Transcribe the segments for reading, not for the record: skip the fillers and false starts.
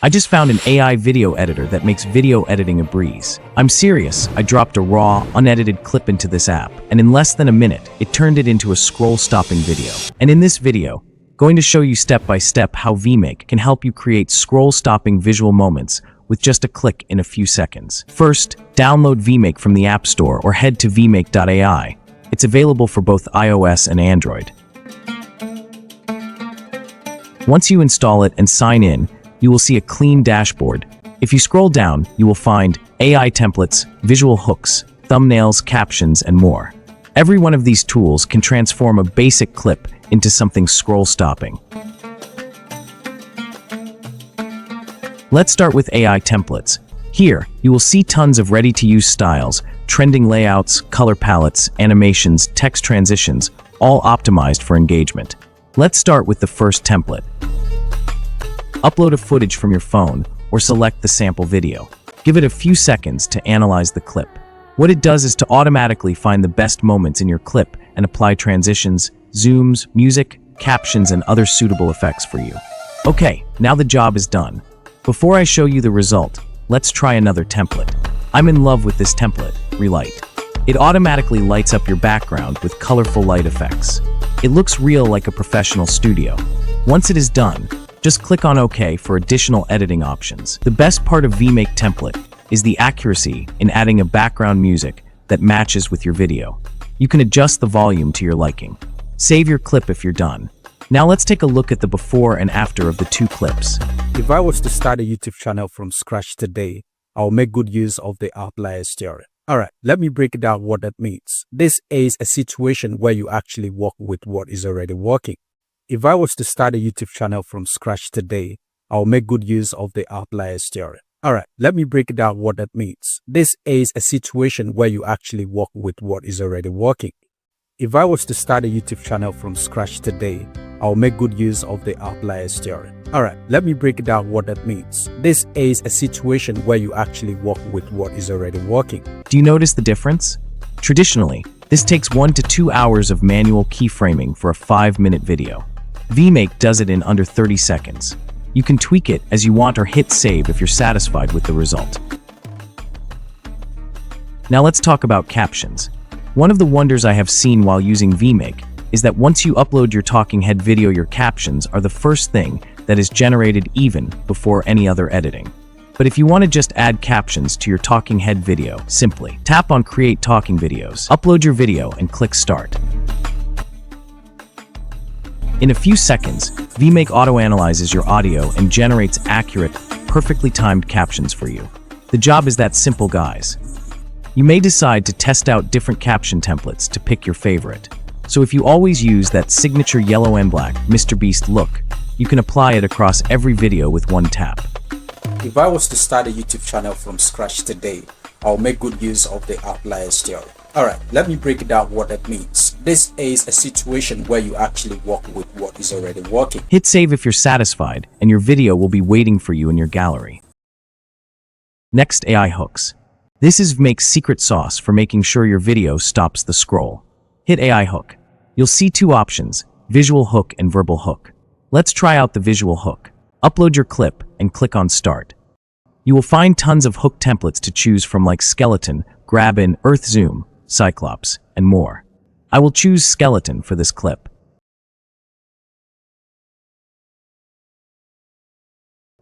I just found an AI video editor that makes video editing a breeze. I'm serious, I dropped a raw, unedited clip into this app, and in less than a minute, it turned it into a scroll-stopping video. And in this video, going to show you step by step how VMake can help you create scroll-stopping visual moments with just a click in a few seconds. First, download VMake from the App Store or head to vmake.ai. It's available for both iOS and Android. Once you install it and sign in, you will see a clean dashboard. If you scroll down, you will find AI templates, visual hooks, thumbnails, captions, and more. Every one of these tools can transform a basic clip into something scroll-stopping. Let's start with AI templates. Here, you will see tons of ready-to-use styles, trending layouts, color palettes, animations, text transitions, all optimized for engagement. Let's start with the first template. Upload a footage from your phone or select the sample video. Give it a few seconds to analyze the clip. What it does is to automatically find the best moments in your clip and apply transitions, zooms, music, captions, and other suitable effects for you. Okay, now the job is done. Before I show you the result, let's try another template. I'm in love with this template, Relight. It automatically lights up your background with colorful light effects. It looks real like a professional studio. Once it is done, just click on OK for additional editing options. The best part of VMake template is the accuracy in adding a background music that matches with your video. You can adjust the volume to your liking. Save your clip if you're done. Now let's take a look at the before and after of the two clips. If I was to start a YouTube channel from scratch today, I'll make good use of the outliers theory. Alright, let me break down what that means. This is a situation where you actually work with what is already working. If I was to start a YouTube channel from scratch today, I'll make good use of the outliers theory. Alright, let me break down what that means. This is a situation where you actually work with what is already working. If I was to start a YouTube channel from scratch today, I'll make good use of the outliers theory. Alright, let me break down what that means. This is a situation where you actually work with what is already working. Do you notice the difference? Traditionally, this takes 1 to 2 hours of manual keyframing for a 5-minute video. VMake does it in under 30 seconds. You can tweak it as you want or hit save if you're satisfied with the result. Now let's talk about captions. One of the wonders I have seen while using VMake is that once you upload your talking head video, your captions are the first thing that is generated even before any other editing. But if you want to just add captions to your talking head video, simply tap on Create Talking Videos, upload your video, and click Start. In a few seconds, VMake auto-analyzes your audio and generates accurate, perfectly timed captions for you. The job is that simple, guys. You may decide to test out different caption templates to pick your favorite. So if you always use that signature yellow and black Mr. Beast look, you can apply it across every video with one tap. If I was to start a YouTube channel from scratch today, I'll make good use of the outliers theory. Alright, let me break down what that means. This is a situation where you actually work with what is already working. Hit save if you're satisfied, and your video will be waiting for you in your gallery. Next, AI hooks. This is VMake's secret sauce for making sure your video stops the scroll. Hit AI hook. You'll see two options, visual hook and verbal hook. Let's try out the visual hook. Upload your clip and click on Start. You will find tons of hook templates to choose from, like skeleton, grab in, earth zoom, cyclops, and more. I will choose skeleton for this clip.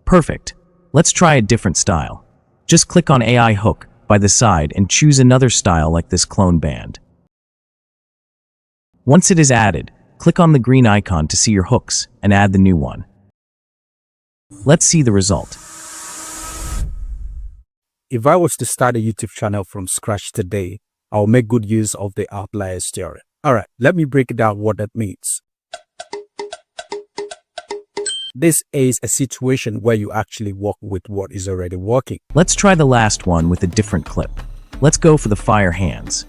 Perfect. Let's try a different style. Just click on AI hook by the side and choose another style like this clone band. Once it is added, click on the green icon to see your hooks and add the new one. Let's see the result. If I was to start a YouTube channel from scratch today, I'll make good use of the outliers theory. Alright, let me break down what that means. This is a situation where you actually work with what is already working. Let's try the last one with a different clip. Let's go for the fire hands.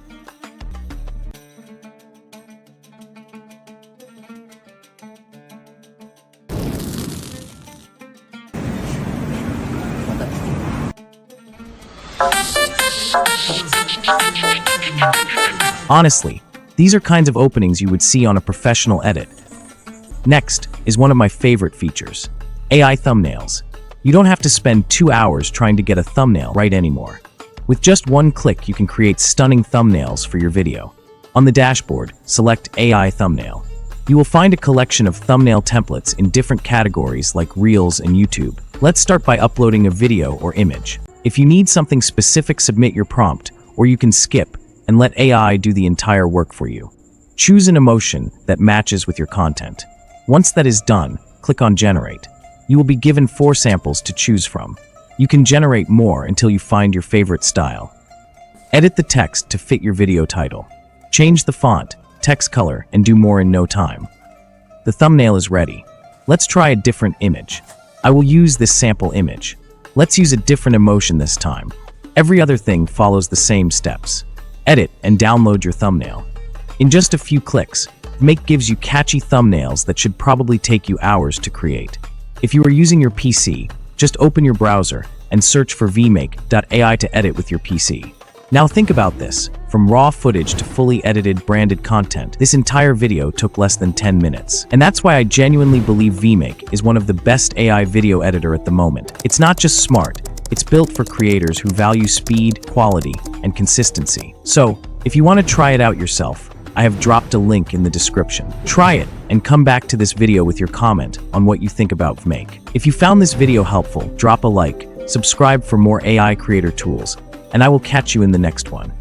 Honestly, these are kinds of openings you would see on a professional edit. Next is one of my favorite features, AI thumbnails. You don't have to spend 2 hours trying to get a thumbnail right anymore. With just one click, you can create stunning thumbnails for your video. On the dashboard, select AI Thumbnail. You will find a collection of thumbnail templates in different categories like Reels and YouTube. Let's start by uploading a video or image. If you need something specific, submit your prompt, or you can skip and let AI do the entire work for you. Choose an emotion that matches with your content. Once that is done, click on Generate. You will be given 4 samples to choose from. You can generate more until you find your favorite style. Edit the text to fit your video title. Change the font, text color, and do more in no time. The thumbnail is ready. Let's try a different image. I will use this sample image. Let's use a different emotion this time. Every other thing follows the same steps. Edit and download your thumbnail. In just a few clicks, VMake gives you catchy thumbnails that should probably take you hours to create. If you are using your PC, just open your browser and search for VMake.ai to edit with your PC. Now think about this. From raw footage to fully edited, branded content, this entire video took less than 10 minutes. And that's why I genuinely believe VMake is one of the best AI video editor at the moment. It's not just smart, it's built for creators who value speed, quality, and consistency. So, if you want to try it out yourself, I have dropped a link in the description. Try it and come back to this video with your comment on what you think about VMake. If you found this video helpful, drop a like, subscribe for more AI creator tools, and I will catch you in the next one.